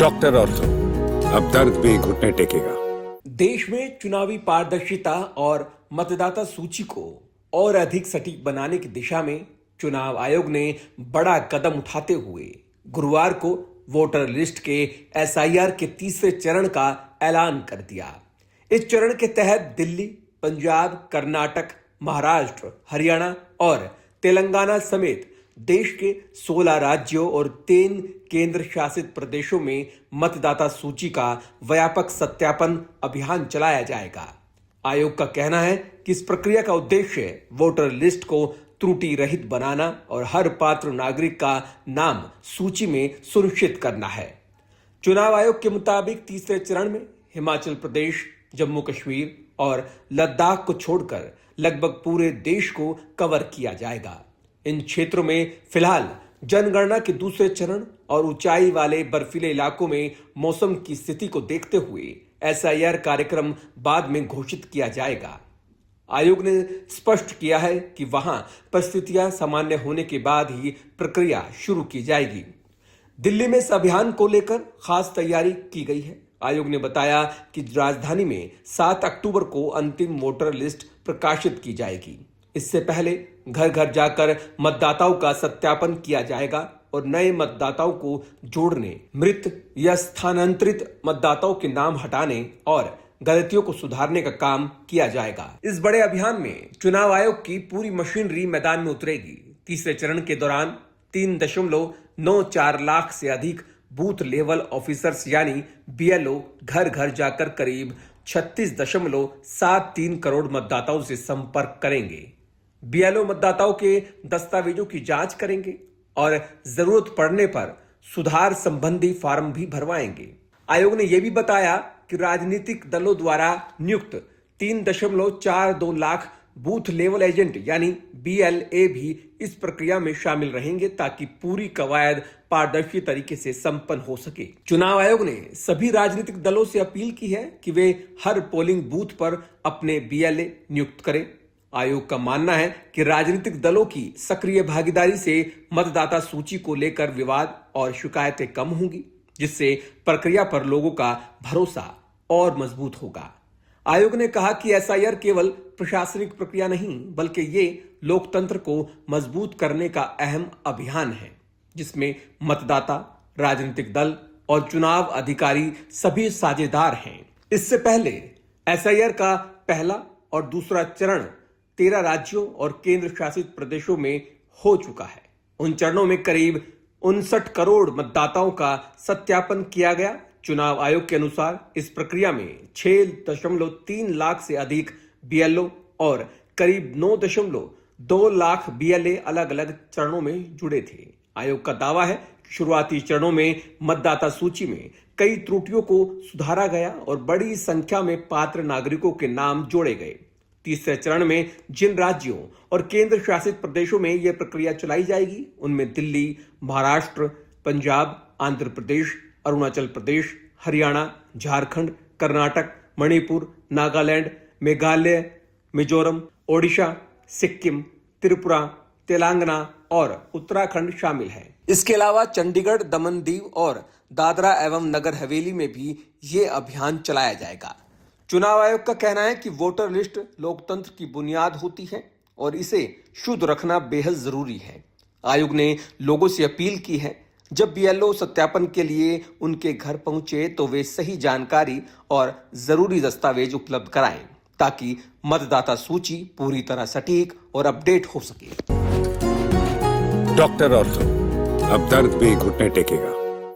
Doctor ortho, अब दर्द भी घुटने टेकेगा। देश में चुनावी पारदर्शिता और मतदाता सूची को और अधिक सटीक बनाने की दिशा में चुनाव आयोग ने बड़ा कदम उठाते हुए गुरुवार को वोटर लिस्ट के एसआईआर के तीसरे चरण का ऐलान कर दिया। इस चरण के तहत दिल्ली, पंजाब, कर्नाटक, महाराष्ट्र, हरियाणा और तेलंगाना समेत देश के 16 राज्यों और 3 केंद्र शासित प्रदेशों में मतदाता सूची का व्यापक सत्यापन अभियान चलाया जाएगा। आयोग का कहना है कि इस प्रक्रिया का उद्देश्य वोटर लिस्ट को त्रुटि रहित बनाना और हर पात्र नागरिक का नाम सूची में सुनिश्चित करना है। चुनाव आयोग के मुताबिक तीसरे चरण में हिमाचल प्रदेश, जम्मू कश्मीर और लद्दाख को छोड़कर लगभग पूरे देश को कवर किया जाएगा। इन क्षेत्रों में फिलहाल जनगणना के दूसरे चरण और ऊंचाई वाले बर्फीले इलाकों में मौसम की स्थिति को देखते हुए एसआईआर कार्यक्रम बाद में घोषित किया जाएगा। आयोग ने स्पष्ट किया है कि वहां परिस्थितियां सामान्य होने के बाद ही प्रक्रिया शुरू की जाएगी। दिल्ली में इस अभियान को लेकर खास तैयारी की गई है। आयोग ने बताया कि राजधानी में 7 अक्टूबर को अंतिम वोटर लिस्ट प्रकाशित की जाएगी। इससे पहले घर घर जाकर मतदाताओं का सत्यापन किया जाएगा और नए मतदाताओं को जोड़ने, मृत या स्थानांतरित मतदाताओं के नाम हटाने और गलतियों को सुधारने का काम किया जाएगा। इस बड़े अभियान में चुनाव आयोग की पूरी मशीनरी मैदान में उतरेगी। तीसरे चरण के दौरान 3.94 लाख से अधिक बूथ लेवल ऑफिसर्स यानी बीएलओ घर घर जाकर करीब 36.73 करोड़ मतदाताओं से संपर्क करेंगे। बीएलओ मतदाताओं के दस्तावेजों की जांच करेंगे और जरूरत पड़ने पर सुधार संबंधी फॉर्म भी भरवाएंगे। आयोग ने यह भी बताया कि राजनीतिक दलों द्वारा नियुक्त 3.42 लाख बूथ लेवल एजेंट यानी बीएलए भी इस प्रक्रिया में शामिल रहेंगे ताकि पूरी कवायद पारदर्शी तरीके से संपन्न हो सके। चुनाव आयोग ने सभी राजनीतिक दलों से अपील की है कि वे हर पोलिंग बूथ पर अपने बीएलए नियुक्त करें। आयोग का मानना है कि राजनीतिक दलों की सक्रिय भागीदारी से मतदाता सूची को लेकर विवाद और शिकायतें कम होंगी, जिससे प्रक्रिया पर लोगों का भरोसा और मजबूत होगा। आयोग ने कहा कि एसआईआर केवल प्रशासनिक प्रक्रिया नहीं, बल्कि ये लोकतंत्र को मजबूत करने का अहम अभियान है, जिसमें मतदाता, राजनीतिक दल और चुनाव अधिकारी सभी साझेदार हैं। इससे पहले एसआईआर का पहला और दूसरा चरण 13 राज्यों और केंद्र शासित प्रदेशों में हो चुका है। उन चरणों में करीब 59 करोड़ मतदाताओं का सत्यापन किया गया। चुनाव आयोग के अनुसार इस प्रक्रिया में 6.3 लाख से अधिक बीएलओ और करीब 9.2 लाख बीएलए अलग अलग चरणों में जुड़े थे। आयोग का दावा है कि शुरुआती चरणों में मतदाता सूची में कई त्रुटियों को सुधारा गया और बड़ी संख्या में पात्र नागरिकों के नाम जोड़े गए। तीसरे चरण में जिन राज्यों और केंद्र शासित प्रदेशों में यह प्रक्रिया चलाई जाएगी, उनमें दिल्ली, महाराष्ट्र, पंजाब, आंध्र प्रदेश, अरुणाचल प्रदेश, हरियाणा, झारखंड, कर्नाटक, मणिपुर, नागालैंड, मेघालय, मिजोरम, ओडिशा, सिक्किम, त्रिपुरा, तेलंगाना और उत्तराखंड शामिल हैं। इसके अलावा चंडीगढ़, दमन दीव और दादरा एवं नगर हवेली में भी ये अभियान चलाया जाएगा। चुनाव आयोग का कहना है कि वोटर लिस्ट लोकतंत्र की बुनियाद होती है और इसे शुद्ध रखना बेहद जरूरी है। आयोग ने लोगों से अपील की है, जब बीएलओ सत्यापन के लिए उनके घर पहुंचे तो वे सही जानकारी और जरूरी दस्तावेज उपलब्ध कराएं, ताकि मतदाता सूची पूरी तरह सटीक और अपडेट हो सके। डॉक्टर ऑर्थो, अब दर्द भी घुटने टेकेगा।